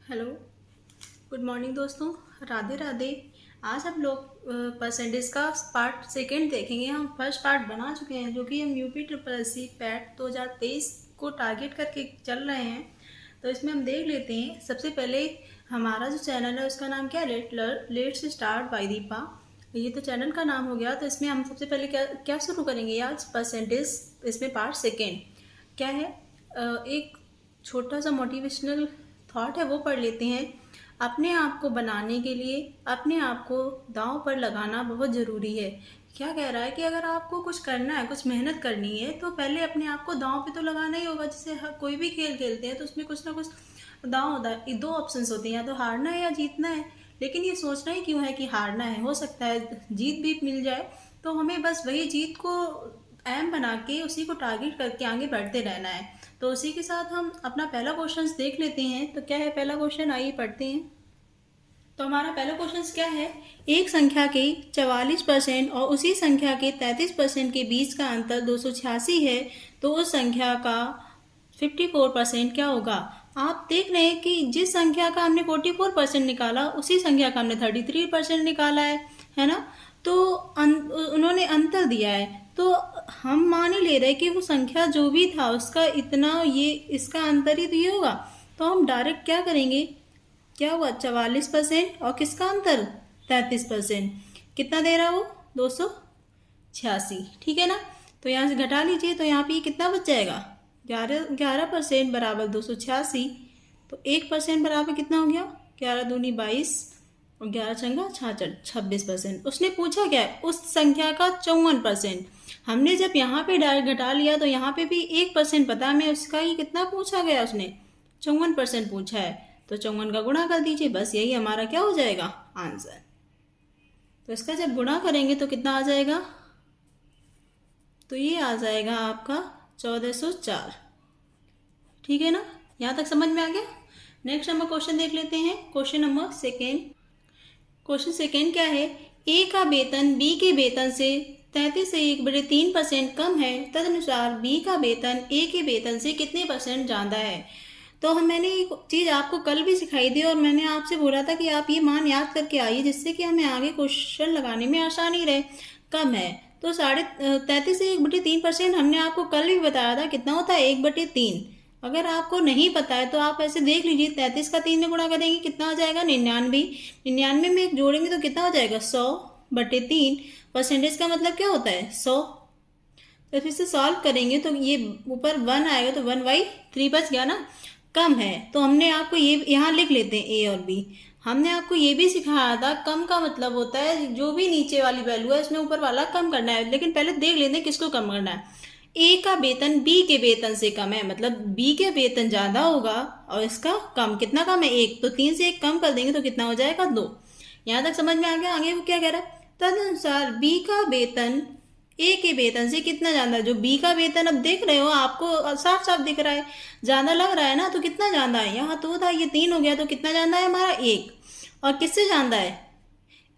Hello, good morning दोस्तों। राधे राधे। आज हम लोग परसेंटेज का पार्ट सेकंड देखेंगे। हम फर्स्ट पार्ट बना चुके हैं जो कि हम UP triple S C PET 2023 को टारगेट करके चल रहे हैं। तो इसमें हम देख लेते हैं। सबसे पहले हमारा जो चैनल है उसका नाम क्या है, लेट्स स्टार्ट बाय दीपा। ये तो चैनल का नाम हो गया। तो इसमें हम सबसे पहले क्या क्या शुरू करेंगे आज, परसेंटेज। इसमें पार्ट सेकेंड क्या है, एक छोटा सा मोटिवेशनल थॉट है वो पढ़ लेते हैं। अपने आप को बनाने के लिए अपने आप को दांव पर लगाना बहुत ज़रूरी है। क्या कह रहा है कि अगर आपको कुछ करना है, कुछ मेहनत करनी है, तो पहले अपने आप को दांव पे तो लगाना ही होगा। जैसे कोई भी खेल खेलते हैं तो उसमें कुछ ना कुछ दांव होता है। दो ऑप्शंस होते हैं, या तो हारना है या जीतना है। लेकिन ये सोचना ही क्यों है कि हारना है, हो सकता है जीत भी मिल जाए। तो हमें बस वही जीत को एम बना के उसी को टारगेट करके आगे बढ़ते रहना है। तो उसी के साथ हम अपना पहला क्वेश्चन देख लेते हैं। तो क्या है पहला क्वेश्चन, आइए पढ़ते हैं। तो हमारा पहला क्वेश्चन क्या है, एक संख्या के 44% और उसी संख्या के 33% के बीच का अंतर 286 है, तो उस संख्या का 54% क्या होगा। आप देख रहे हैं कि जिस संख्या का हमने 44% निकाला उसी संख्या का हमने 33% निकाला है ना। तो उन्होंने अंतर दिया है, तो हम मान ही ले रहे हैं कि वो संख्या जो भी था उसका इतना, ये इसका अंतर ही तो ये होगा। तो हम डायरेक्ट क्या करेंगे, क्या हुआ 44% और किसका अंतर 33%, कितना दे रहा वो 286, ठीक है ना। तो यहाँ से घटा लीजिए, तो यहाँ पे ये कितना बच जाएगा, 11% बराबर 286। तो 1% बराबर कितना हो गया, 11 दूनी 22 और 11 छंगा 66%। उसने पूछा क्या है, उस संख्या का 54%। हमने जब यहाँ पे डायरेक्ट घटा लिया तो यहाँ पे भी 1% पता हमें, उसका ही कितना पूछा गया, उसने 54% पूछा है। तो 54 का गुणा कर दीजिए, बस यही हमारा क्या हो जाएगा आंसर। तो इसका जब गुणा करेंगे तो कितना आ जाएगा, तो ये आ जाएगा आपका 1404, ठीक है ना। यहाँ तक समझ में आ गया। नेक्स्ट नंबर क्वेश्चन देख लेते हैं। Question number second. Question second क्या है, ए का वेतन बी के वेतन से 33 से 1/3% कम है, तदनुसार बी का वेतन ए के वेतन से कितने परसेंट ज़्यादा है। तो मैंने एक चीज़ आपको कल भी सिखाई थी और मैंने आपसे बोला था कि आप ये मान याद करके आइए, जिससे कि हमें आगे क्वेश्चन लगाने में आसानी रहे। कम है तो 33 से 1/3% हमने आपको कल भी बताया था कितना होता है 1/3। अगर आपको नहीं पता है तो आप ऐसे देख लीजिए, 33 का 3 में गुणा करेंगे कितना आ जाएगा 99। 99 में एक जोड़ेंगे तो कितना हो जाएगा 100/3। परसेंटेज का मतलब क्या होता है 100। तो फिर से सॉल्व करेंगे तो ये ऊपर 1 आएगा तो 1/3 बच गया ना। कम है तो हमने आपको ये यहाँ लिख लेते हैं ए और बी। हमने आपको ये भी सिखाया था, कम का मतलब होता है जो भी नीचे वाली वैल्यू है इसमें ऊपर वाला कम करना है। लेकिन पहले देख लेते हैं किसको कम करना है। ए का वेतन बी के वेतन से कम है, मतलब बी के वेतन ज्यादा होगा और इसका कम। कितना कम है 1, तो 3 से 1 कम कर देंगे तो कितना हो जाएगा 2। यहाँ तक समझ में आ गया। आगे वो क्या कह रहा है, तदनुसार बी का वेतन ए के वेतन से कितना ज्यादा है। जो बी का वेतन अब देख रहे हो आपको साफ साफ दिख रहा है, ज्यादा लग रहा है ना। तो कितना ज्यादा है, यहाँ 2 था ये 3 हो गया, तो कितना ज्यादा है हमारा 1। और किससे ज्यादा है,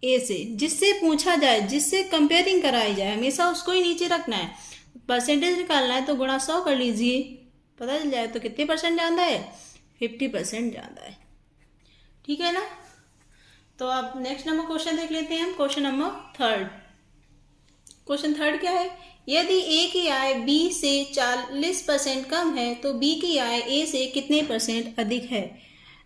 ए से। जिससे पूछा जाए, जिससे कंपेयरिंग कराई जाए, हमेशा उसको ही नीचे रखना है। परसेंटेज निकालना है तो गुणा 100 कर लीजिए, पता चल जाए तो कितने परसेंट ज्यादा है 50% ज्यादा है, ठीक है ना। तो अब नेक्स्ट नंबर क्वेश्चन देख लेते हैं हम। Question number third. Question third क्या है, यदि ए की आय बी से 40% कम है तो बी की आय ए से कितने परसेंट अधिक है।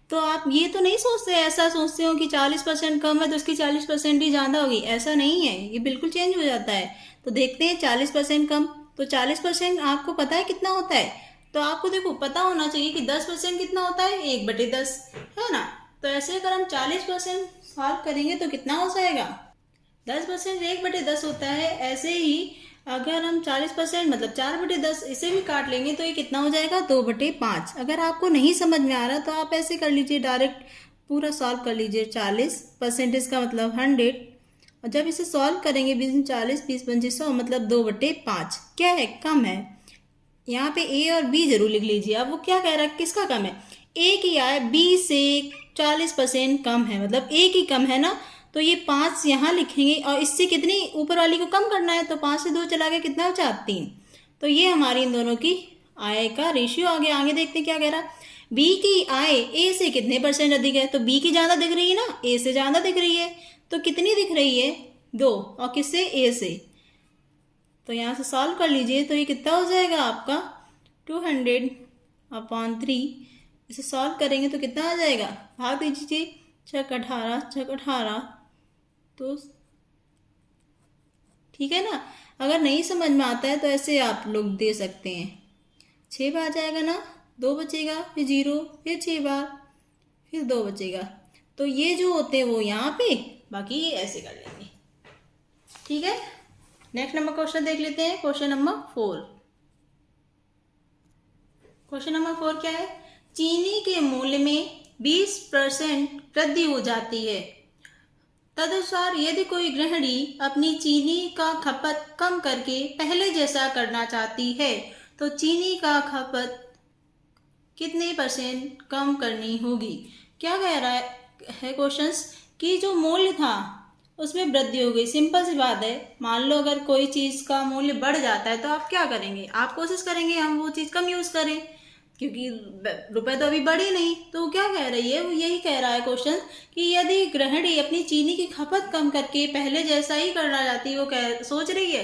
तो आप ये तो नहीं सोचते, ऐसा सोचते हो कि 40% कम है तो उसकी 40% ही ज़्यादा होगी, ऐसा नहीं है। ये बिल्कुल चेंज हो जाता है। तो देखते हैं 40% कम, तो 40% आपको पता है कितना होता है। तो आपको देखो पता होना चाहिए कि 10% कितना होता है 1/10, है ना। तो ऐसे अगर हम 40% सॉल्व करेंगे तो कितना हो जाएगा 10% 1/10 होता है। ऐसे ही अगर हम 40% मतलब 4/10 इसे भी काट लेंगे तो ये कितना हो जाएगा 2/5। अगर आपको नहीं समझ में आ रहा तो आप ऐसे कर लीजिए, डायरेक्ट पूरा सॉल्व कर लीजिए। 40% का मतलब 100, और जब इसे सॉल्व करेंगे 20 40 20 25 100 मतलब 2/5 क्या है कम है। यहाँ पे ए और बी जरूर लिख लीजिए। अब वो क्या कह रहा है, किसका कम है, ए की आय बी से 40% कम है, मतलब ए की कम है ना। तो ये 5 यहाँ लिखेंगे और इससे कितनी ऊपर वाली को कम करना है, तो 5 से 2 चला गया, कितना बचा 3। तो ये हमारी इन दोनों की आय का रेशियो आ गया। आगे देखते हैं क्या कह रहा है, बी की आय ए से कितने परसेंट अधिक है, तो बी की ज़्यादा दिख रही है ना, ए से ज़्यादा दिख रही है, तो कितनी दिख रही है 2, और किससे, ए से। तो यहाँ से सॉल्व कर लीजिए, तो ये कितना हो जाएगा आपका 200/3। इसे सॉल्व करेंगे तो कितना आ जाएगा, भाग दीजिए, 6×18 तो ठीक है ना। अगर नहीं समझ में आता है तो ऐसे आप लोग दे सकते हैं, 6 बार जाएगा ना, 2 बचेगा, फिर 0, फिर 6 बार, फिर 2 बचेगा। तो ये जो होते हैं वो यहाँ पे, बाकी ये ऐसे कर लेंगे, ठीक है। नेक्स्ट नंबर क्वेश्चन देख लेते हैं, क्वेश्चन नंबर 4। क्वेश्चन नंबर 4 क्या है, चीनी के मूल्य में 20% वृद्धि हो जाती है। तदनुसार यदि कोई गृहिणी अपनी चीनी का खपत कम करके पहले जैसा करना चाहती है तो चीनी का खपत कितने % कम करनी होगी। क्या कह रहा है क्वेश्चंस कि जो मूल्य था उसमें वृद्धि हो गई। सिंपल सी बात है, मान लो अगर कोई चीज़ का मूल्य बढ़ जाता है तो आप क्या करेंगे, आप कोशिश करेंगे हम वो चीज़ कम यूज़ करें, क्योंकि रुपए तो अभी बढ़े नहीं। तो क्या कह रही है, वो यही कह रहा है क्वेश्चन कि यदि गृहिणी अपनी चीनी की खपत कम करके पहले जैसा ही करना चाहती है, वो सोच रही है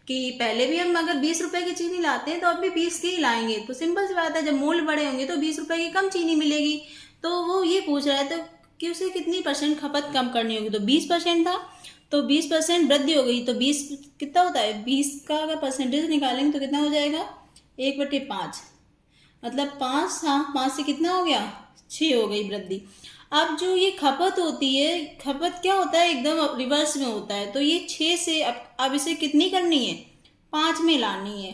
कि पहले भी हम अगर 20 रुपए की चीनी लाते हैं तो अब भी 20 की ही लाएंगे। तो सिंपल सी बात है, जब मूल्य बढ़े होंगे तो 20 रुपए की कम चीनी मिलेगी। तो वो ये पूछ रहा है तो कि उसे कितनी % खपत कम करनी होगी। तो 20% था, तो 20% वृद्धि हो गई, तो 20 कितना होता है, 20 का अगर परसेंटेज निकालेंगे तो कितना हो जाएगा 1/5, मतलब 5, हाँ 5 से कितना हो गया 6 हो गई वृद्धि। अब जो ये खपत होती है, खपत क्या होता है एकदम रिवर्स में होता है। तो ये 6 से अब इसे कितनी करनी है, 5 में लानी है।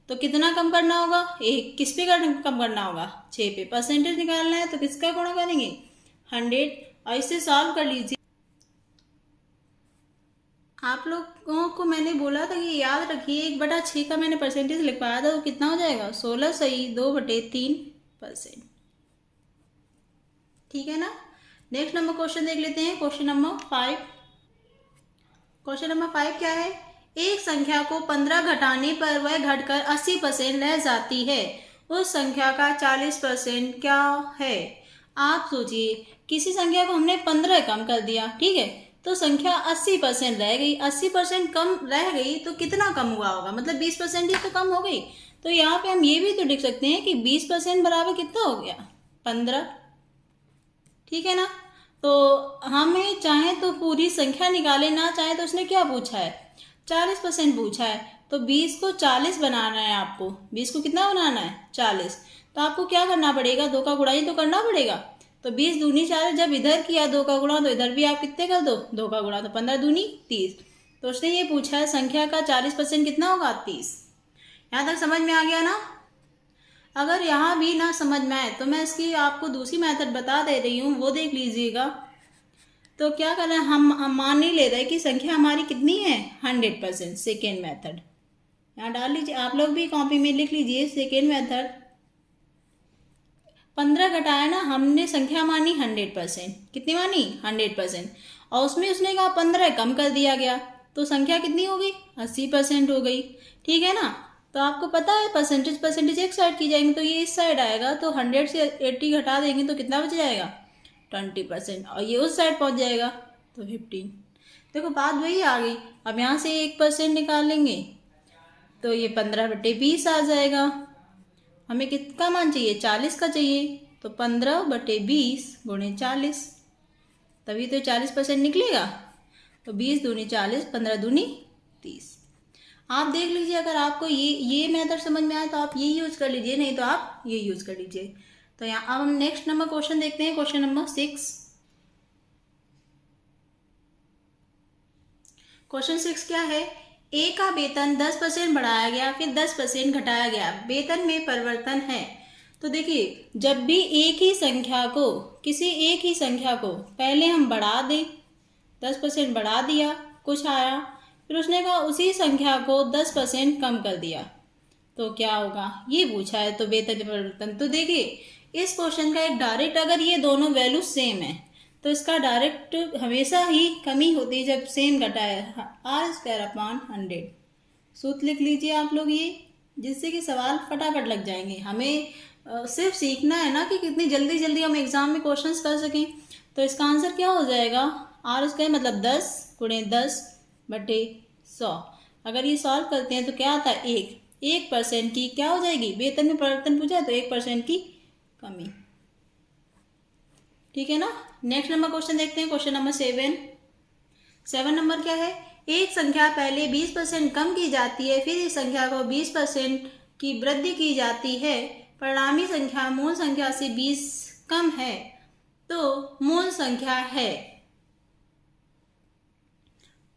तो कितना कम करना होगा, एक किस पे कम करना होगा, 6 पे। परसेंटेज निकालना है तो किसका गुणा करेंगे 100, और इसे सॉल्व कर लीजिए। आप लोगों को मैंने बोला था कि याद रखिए 1/6 का मैंने परसेंटेज लिखवाया था, तो कितना हो जाएगा 16 सही 2/3%, ठीक है ना। नेक्स्ट नंबर क्वेश्चन देख लेते हैं, क्वेश्चन नंबर 5। क्वेश्चन नंबर 5 क्या है, एक संख्या को 15 घटाने पर वह घटकर 80% रह जाती है, उस संख्या का 40% क्या है। आप सोचिए, किसी संख्या को हमने 15 कम कर दिया, ठीक है, तो संख्या 80% रह गई। 80% कम रह गई तो कितना कम हुआ होगा, मतलब 20% ही तो कम हो गई। तो यहाँ पे हम ये भी तो लिख सकते हैं कि 20% बराबर कितना हो गया 15, ठीक है ना। तो हमें चाहे तो पूरी संख्या निकाले, ना चाहे तो उसने क्या पूछा है 40% पूछा है। तो 20 को 40 बनाना है आपको, 20 को कितना बनाना है 40। तो आपको क्या करना पड़ेगा, 2 का गुणा ही तो करना पड़ेगा। तो 20 दूनी 40, जब इधर किया 2 का गुणा तो इधर भी आप कितने कर दो 2 का गुणा, तो 15 दूनी 30। तो उसने ये पूछा है संख्या का 40% कितना होगा 30। यहाँ तक समझ में आ गया ना। अगर यहाँ भी ना समझ में आए तो मैं इसकी आपको दूसरी मेथड बता दे रही हूँ, वो देख लीजिएगा। तो क्या कर रहे हैं, हम मान नहीं ले रहे कि संख्या हमारी कितनी है 100%। सेकेंड मेथड यहाँ डाल लीजिए, आप लोग भी कॉपी में लिख लीजिए। सेकेंड मेथड 15 घटाया ना हमने, संख्या मानी 100%, कितनी मानी 100%, और उसमें उसने कहा 15 कम कर दिया गया, तो संख्या कितनी हो गई 80% हो गई, ठीक है ना। तो आपको पता है परसेंटेज एक साइड की जाएंगे तो ये इस साइड आएगा, तो 100 से 80 घटा देंगे तो कितना बच जाएगा 20%, और ये उस साइड पहुंच जाएगा तो 15। देखो बात वही आ गई। अब यहाँ से 1% निकालेंगे तो ये 15/20 आ जाएगा। हमें कितना मान चाहिए 40 का चाहिए, तो 15/20 × 40, तभी तो 40% निकलेगा। तो 20 दूनी 40, 15 दूनी 30। आप देख लीजिए, अगर आपको ये मेथड समझ में आए तो आप ये यूज कर लीजिए, नहीं तो आप ये यूज कर लीजिए। तो यहाँ अब हम नेक्स्ट नंबर क्वेश्चन देखते हैं, क्वेश्चन नंबर 6। क्वेश्चन 6 क्या है, ए का वेतन 10% बढ़ाया गया, फिर 10% घटाया गया, वेतन में परिवर्तन है। तो देखिए, जब भी एक ही संख्या को, किसी एक ही संख्या को पहले हम बढ़ा दें, 10% बढ़ा दिया, कुछ आया, फिर उसने कहा उसी संख्या को 10% कम कर दिया, तो क्या होगा, ये पूछा है। तो वेतन में परिवर्तन, तो देखिए इस क्वेश्चन का एक डायरेक्ट, अगर ये दोनों वैल्यू सेम है तो इसका डायरेक्ट हमेशा ही कमी होती है जब सेम घटा है, r² / 100। सूत्र लिख लीजिए आप लोग ये, जिससे कि सवाल फटाफट लग जाएंगे। हमें सिर्फ सीखना है ना कि कितनी जल्दी जल्दी हम एग्ज़ाम में क्वेश्चंस कर सकें। तो इसका आंसर क्या हो जाएगा, आर स्क्वायर मतलब 10 गुणे 10/100। अगर ये सॉल्व करते हैं तो क्या आता है, 1% की क्या हो जाएगी, वेतन में परिवर्तन पूछा है तो 1% की कमी। ठीक है ना। नेक्स्ट नंबर क्वेश्चन देखते हैं, क्वेश्चन नंबर 7 नंबर क्या है, एक संख्या पहले 20% कम की जाती है, फिर इस संख्या को 20% की वृद्धि की जाती है, परिणामी संख्या मूल संख्या से 20 कम है तो मूल संख्या है।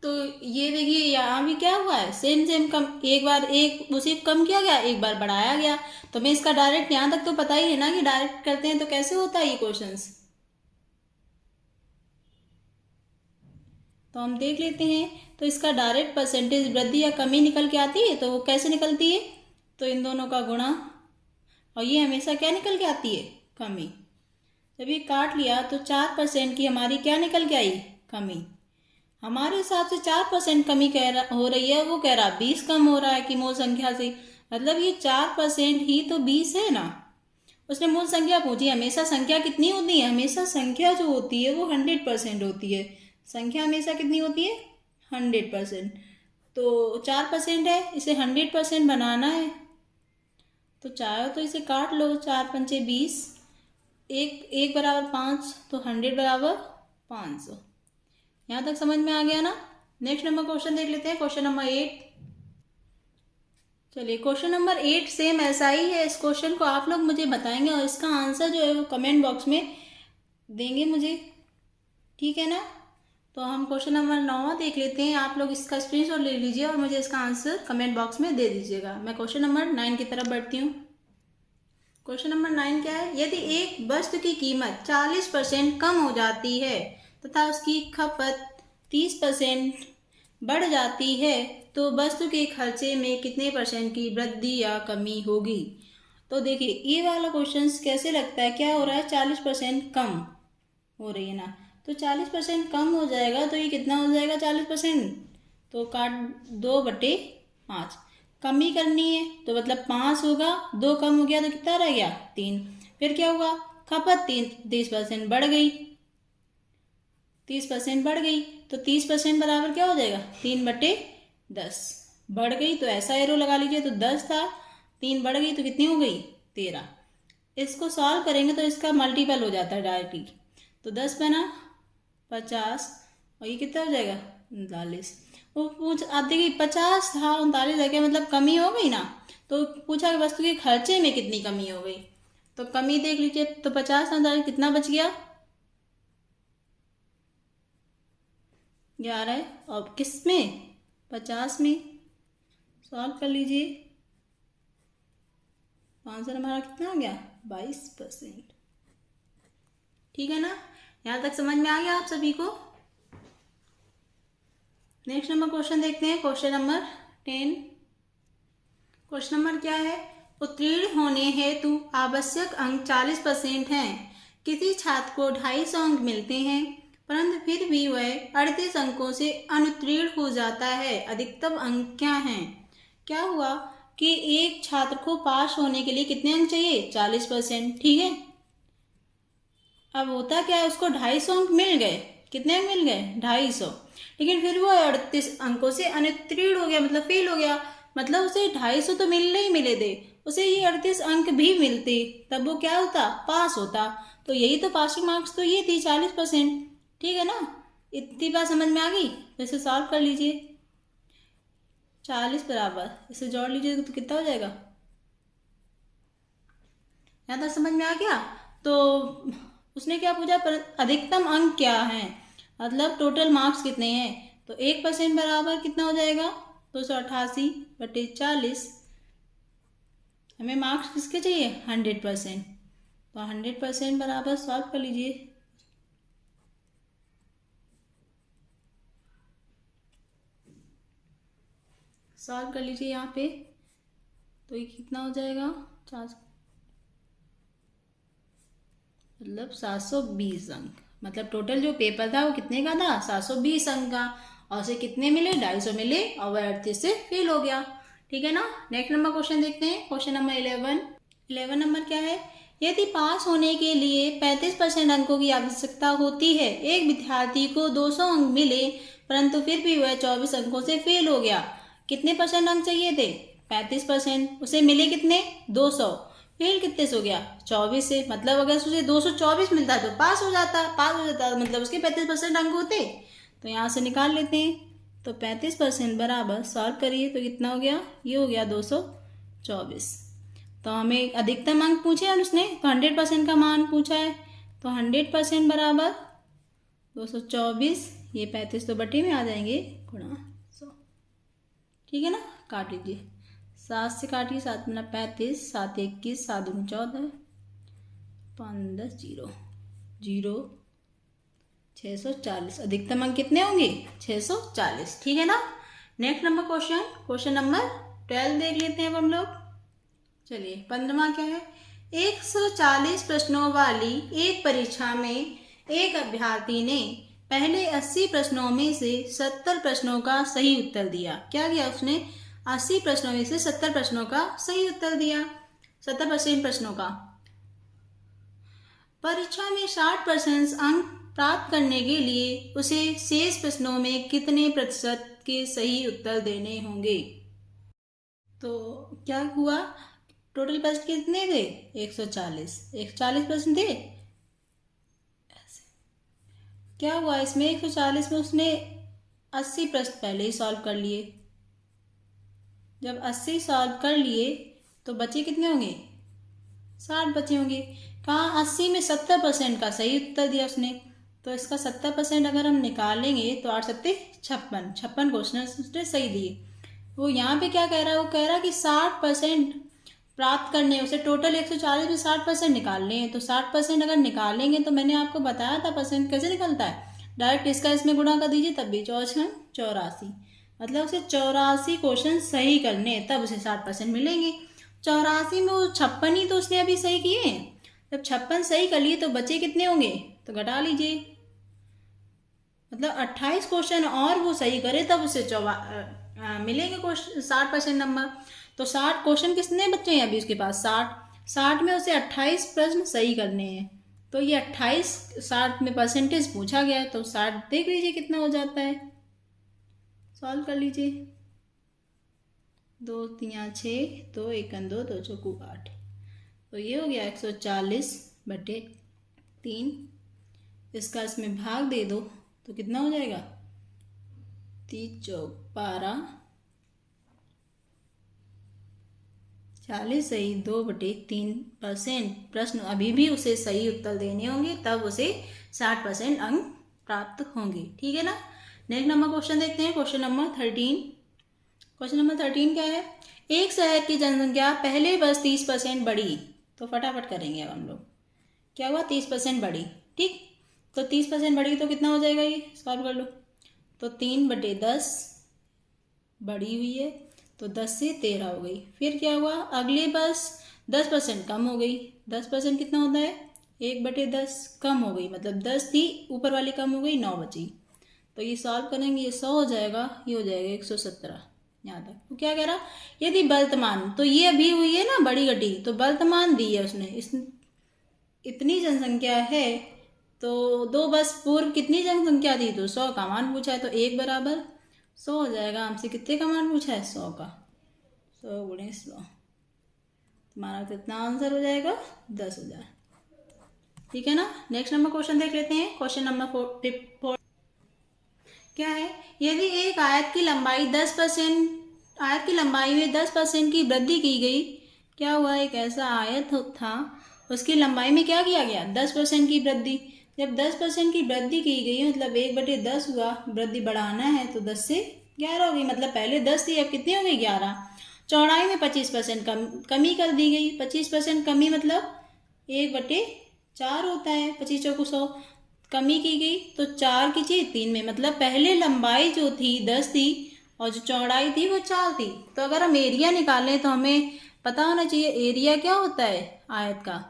तो ये देखिए यहाँ भी क्या हुआ है, सेम कम, एक बार एक उसे कम किया गया, एक बार बढ़ाया गया। तो मैं इसका डायरेक्ट यहाँ तक तो पता ही है ना कि डायरेक्ट करते हैं तो कैसे होता है ये क्वेश्चंस। तो हम देख लेते हैं। तो इसका डायरेक्ट परसेंटेज वृद्धि या कमी निकल के आती है, तो वो कैसे निकलती है, तो इन दोनों का गुणा, और ये हमेशा क्या निकल के आती है, कमी। जब ये काट लिया तो 4% की हमारी क्या निकल के आई, कमी। हमारे हिसाब से 4% कमी हो रही है, वो कह रहा 20 कम हो रहा है कि मूल संख्या से, मतलब ये 4% ही तो 20 है ना। उसने मूल संख्या पूछी, हमेशा संख्या कितनी होती है, हमेशा संख्या जो होती है वो 100% होती है। संख्या हमेशा कितनी होती है, 100%। तो 4% है, इसे 100% बनाना है तो चाहे तो इसे काट लो, 4 पंचे 20, एक बराबर 5, तो 100 बराबर 500। यहाँ तक समझ में आ गया ना। नेक्स्ट नंबर क्वेश्चन देख लेते हैं, क्वेश्चन नंबर 8। चलिए क्वेश्चन नंबर 8 सेम ऐसा ही है। इस क्वेश्चन को आप लोग मुझे बताएंगे और इसका आंसर जो है वो कमेंट बॉक्स में देंगे मुझे, ठीक है ना। तो हम क्वेश्चन नंबर 9 देख लेते हैं। आप लोग इसका स्क्रीनशॉट ले लीजिए और मुझे इसका आंसर कमेंट बॉक्स में दे दीजिएगा। मैं क्वेश्चन नंबर 9 की तरफ बढ़ती हूँ। क्वेश्चन नंबर 9 क्या है, यदि एक वस्तु की कीमत 40% कम हो जाती है तथा उसकी खपत 30% बढ़ जाती है तो वस्तु के खर्चे में कितने % की वृद्धि या कमी होगी। तो देखिए ये वाला क्वेश्चन कैसे लगता है, क्या हो रहा है, 40% कम हो रही है ना, तो 40% कम हो जाएगा तो ये कितना हो जाएगा 40%, तो काट 2/5। कमी करनी है तो मतलब 5 होगा, 2 कम हो गया तो कितना रह गया 3। फिर क्या हुआ, खपत 30% बढ़ गई, 30% बढ़ गई, तो 30% बराबर क्या हो जाएगा 3/10। बढ़ गई तो ऐसा एरो लगा लीजिए, तो 10 था, 3 बढ़ गई तो कितनी हो गई 13। इसको सॉल्व करेंगे तो इसका मल्टीपल हो जाता है डायरेक्टली, तो 10 बना 50 और ये कितना हो जाएगा 39। वो पूछ आप देखिए 50 था 39 है क्या, मतलब कमी हो गई ना। तो पूछा कि वस्तु के खर्चे में कितनी कमी हो गई, तो कमी देख लीजिए, तो 50 39 कितना बच गया 11। और किस में 50 में, सॉल्व कर लीजिए, आंसर हमारा कितना आ गया 22%। ठीक है ना, यहाँ तक समझ में आ गया आप सभी को। नेक्स्ट नंबर क्वेश्चन देखते हैं, क्वेश्चन नंबर 10। क्वेश्चन नंबर क्या है, उत्तीर्ण होने हेतु आवश्यक अंक 40% हैं। किसी छात्र को 250 अंक मिलते हैं परंतु फिर भी वह 38 अंकों से अनुत्तीर्ण हो जाता है, अधिकतम अंक क्या हैं। क्या हुआ कि एक छात्र को पास होने के लिए कितने अंक चाहिए 40%, ठीक है। अब होता क्या है, उसको 250 अंक मिल गए, कितने अंक मिल गए 250, लेकिन फिर वो 38 अंकों से अनुत्तीर्ण हो गया, मतलब फेल हो गया। मतलब उसे 250 तो मिलने ही मिले थे, उसे ये 38 अंक भी मिलते तब वो क्या होता, पास होता। तो यही तो पासिंग मार्क्स तो ये थी 40%, ठीक है ना। इतनी बात समझ में आ गई, तो इसे सॉल्व कर लीजिए। 40 बराबर इसे जोड़ लीजिए तो कितना हो जाएगा, यहाँ तक समझ में आ गया। तो उसने क्या पूछा, पर अधिकतम अंक क्या है, मतलब टोटल मार्क्स कितने हैं। तो 1% बराबर कितना हो जाएगा 288/40। हमें मार्क्स किसके चाहिए 100%, तो 100% बराबर सॉल्व कर लीजिए। सॉल्व कर लीजिए यहाँ पे, तो ये कितना हो जाएगा 4, मतलब 720 अंक। मतलब टोटल जो पेपर था वो कितने का था 720 अंक का, और उसे कितने मिले 250 मिले, और वह 38 से फेल हो गया, ठीक है ना। नेक्स्ट नंबर क्वेश्चन देखते हैं, क्वेश्चन नंबर 11। 11 नंबर क्या है, यदि पास होने के लिए 35% अंकों की आवश्यकता होती है, एक विद्यार्थी को 200 अंक मिले परंतु फिर भी वह 24 अंकों से फेल हो गया, कितने परसेंट अंक चाहिए थे? 35%। उसे मिले कितने? 200। फेल कितने से हो गया? 24 से। मतलब अगर उसे 224 मिलता तो पास हो जाता मतलब उसके 35% अंक होते। तो यहाँ से निकाल लेते हैं। तो 35% बराबर सॉल्व करिए तो कितना हो गया? ये हो गया 224। तो हमें अधिकतम अंक पूछे और उसने तो 100% का मान पूछा है। तो 100% बराबर 224, ये 35 तो बटे में आ जाएंगे गुणा 100। ठीक है ना, काट लीजिए। 7 से काटिए, 7 मतलब 35, 7 21, 7 दूनी 14, 5 10 0 0 640। अधिकतम अंक कितने होंगे? 640। ठीक है ना। नेक्स्ट नंबर क्वेश्चन नंबर 12 देख लेते हैं अब हम लोग। चलिए 15वां क्या है, 140 प्रश्नों वाली एक परीक्षा में एक अभ्यर्थी ने पहले 80 प्रश्नों में से 70 प्रश्नों का सही उत्तर दिया। क्या किया उसने? 80 प्रश्नों में से 70 प्रश्नों का सही उत्तर दिया। 70% प्रश्नों का। परीक्षा में 60% अंक प्राप्त करने के लिए उसे शेष प्रश्नों में कितने प्रतिशत के सही उत्तर देने होंगे? तो क्या हुआ, टोटल प्रश्न कितने थे? 140। 140 प्रश्न थे। क्या हुआ इसमें, 140 में उसने 80 प्रश्न पहले ही सॉल्व कर लिए। जब 80 सॉल्व कर लिए तो बचे कितने होंगे? 60 बचे होंगे। कहाँ? 80 में 70% का सही उत्तर दिया उसने। तो इसका 70% अगर हम निकालेंगे तो 8 सत्ते 56। 56 क्वेश्चन उसने सही दिए। वो यहाँ पे क्या कह रहा है, वो कह रहा है कि 60% प्राप्त करने, उसे टोटल 140 में 60% निकालने हैं। तो 60% अगर निकालेंगे तो मैंने आपको बताया था परसेंट कैसे निकलता है, डायरेक्ट इसका इसमें गुणा कर दीजिए तब भी 84। मतलब उसे 84 क्वेश्चन सही करने तब उसे 60% मिलेंगे। 84 में वो 56 ही तो उसने अभी सही किए। जब 56 सही कर लिए तो बचे कितने होंगे? तो घटा लीजिए, मतलब 28 क्वेश्चन और वो सही करे तब उसे मिलेंगे 60% नंबर। तो 60 क्वेश्चन कितने बच्चे हैं अभी उसके पास? 60 में उसे 28 प्रश्न सही करने हैं। तो ये 28 60 में परसेंटेज पूछा गया है, तो 60 देख लीजिए कितना हो जाता है, सॉल्व कर लीजिए। 2 3 6, 2 1 2, 2 चौकू 8। तो ये हो गया 140/3। इसका इसमें भाग दे दो तो कितना हो जाएगा? 3 चौक 12, 40 सही 2/3%। प्रश्न अभी भी उसे सही उत्तर देने होंगे तब उसे 60% अंक प्राप्त होंगे। ठीक है ना। नेक्स्ट नंबर क्वेश्चन देखते हैं, क्वेश्चन नंबर 13। क्वेश्चन नंबर 13 क्या है, एक शहर की जनसंख्या पहले वर्ष 30% बढ़ी। तो फटाफट करेंगे अब हम लोग। क्या हुआ? 30% बढ़ी। ठीक, तो 30% बढ़ी तो कितना हो जाएगा, ये सॉल्व कर लो। तो 3/10 बढ़ी हुई है तो 10 से 13 हो गई। फिर क्या हुआ, अगले वर्ष 10% कम हो गई। 10% कितना होता है? 1/10 कम हो गई, मतलब 10 थी ऊपर वाली कम हो गई, 9 बची। तो ये सॉल्व करेंगे, ये 100 हो जाएगा, ये हो जाएगा 117 यहाँ तक। तो क्या कह रहा, यदि वर्तमान, तो ये अभी हुई है ना बड़ी घटी, तो वर्तमान दी है उसने, इतनी जनसंख्या है तो 2 वर्ष पूर्व कितनी जनसंख्या थी? तो 100 का मान पूछा है, तो 1 बराबर 100 हो जाएगा। हमसे कितने का मान पूछा है? 100 का। 100 × 100 तुम्हारा कितना आंसर हो जाएगा? 10,000। ठीक है ना। नेक्स्ट नंबर क्वेश्चन देख लेते हैं, क्वेश्चन नंबर 4। क्या है, यदि एक आयत की लंबाई 10%, आयत की लंबाई में 10% की वृद्धि की गई। क्या हुआ, एक ऐसा आयत था उसकी लंबाई में क्या किया गया? 10% की वृद्धि। जब 10% की वृद्धि की गई मतलब 1/10 हुआ, वृद्धि बढ़ाना है तो 10 से 11 हो गई, मतलब पहले 10 थी अब कितनी हो गई? 11। चौड़ाई में 25% कमी कर दी गई। 25% कमी मतलब 1/4 होता है, 25 चौको 100। कमी की गई तो 4 की चीज 3 में, मतलब पहले लंबाई जो थी 10 थी और जो चौड़ाई थी वो 4 थी। तो अगर हम एरिया निकालें तो हमें पता होना चाहिए एरिया क्या होता है आयत का,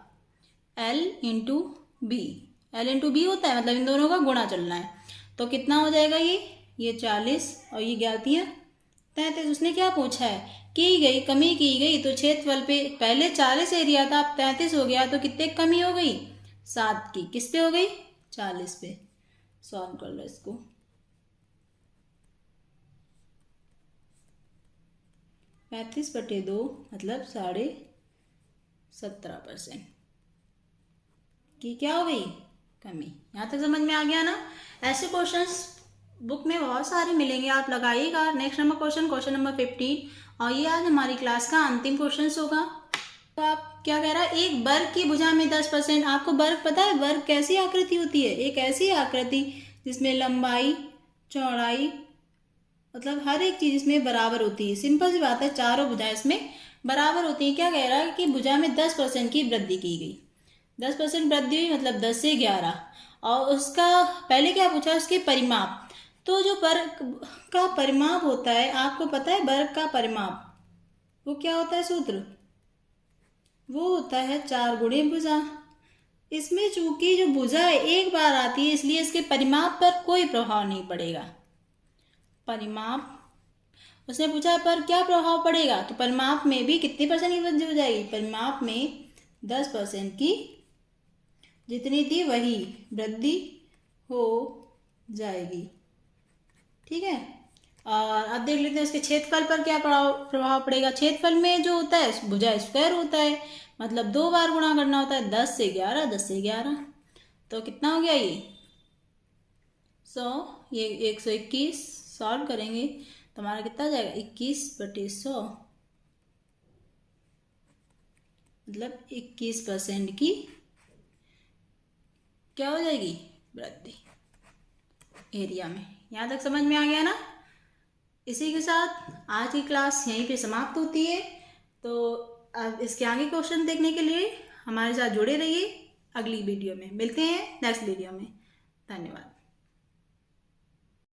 L × B। L × B होता है, मतलब इन दोनों का गुणा चलना है। तो कितना हो जाएगा, ये 40 और ये 11 33। उसने क्या पूछा है कमी की गई, तो क्षेत्रफल पे पहले 40 एरिया था, अब 33 हो गया, तो कितने कमी हो गई? 7 की। किस पे हो गई? 40 पे। सॉल्व कर लो इसको। 35/2 मतलब 17.5% की क्या हो गई? कमी। यहाँ तक समझ में आ गया ना? ऐसे क्वेश्चंस बुक में बहुत सारे मिलेंगे, आप लगाइएगा। नेक्स्ट नंबर क्वेश्चन नंबर 15, और ये आज हमारी क्लास का अंतिम क्वेश्चन होगा। तो आप क्या कह रहा है? एक वर्ग की भुजा में 10%। आपको वर्ग पता है? वर्ग कैसी आकृति होती है? एक ऐसी आकृति जिसमें लंबाई, चौड़ाई, मतलब हर एक चीज इसमें बराबर होती है। सिंपल सी बात है, चारों भुजाएं इसमें बराबर होती है। क्या कह रहा है कि भुजा में 10% की वृद्धि की गई। 10% वृद्धि हुई मतलब 10 से 11। और उसका पहले क्या पूछा? उसके परिमाप। तो जो वर्ग का परिमाप होता है, आपको पता है वर्ग का परिमाप वो क्या होता है? सूत्र वो होता है 4 गुणे भुजा। इसमें चूंकि जो भुजा है एक बार आती है, इसलिए इसके परिमाप पर कोई प्रभाव नहीं पड़ेगा। परिमाप उसने पूछा पर क्या प्रभाव पड़ेगा? तो परिमाप में भी कितने % की वृद्धि हो जाएगी? परिमाप में 10% की जितनी थी वही वृद्धि हो जाएगी। ठीक है। और अब देख लेते हैं उसके क्षेत्रफल पर क्या प्रभाव पड़ेगा। क्षेत्रफल में जो होता है भुजा स्क्वायर होता है, मतलब 2 बार गुणा करना होता है। 10 से 11, 10 से 11, तो कितना हो गया ये? 100। ये 121 सॉल्व करेंगे तो हमारा कितना जाएगा? 21/100 मतलब 21% की क्या हो जाएगी? वृद्धि एरिया में। यहाँ तक समझ में आ गया ना? इसी के साथ आज की क्लास यहीं पे समाप्त होती है। तो अब इसके आगे क्वेश्चन देखने के लिए हमारे साथ जुड़े रहिए। अगली वीडियो में मिलते हैं, नेक्स्ट वीडियो में। धन्यवाद।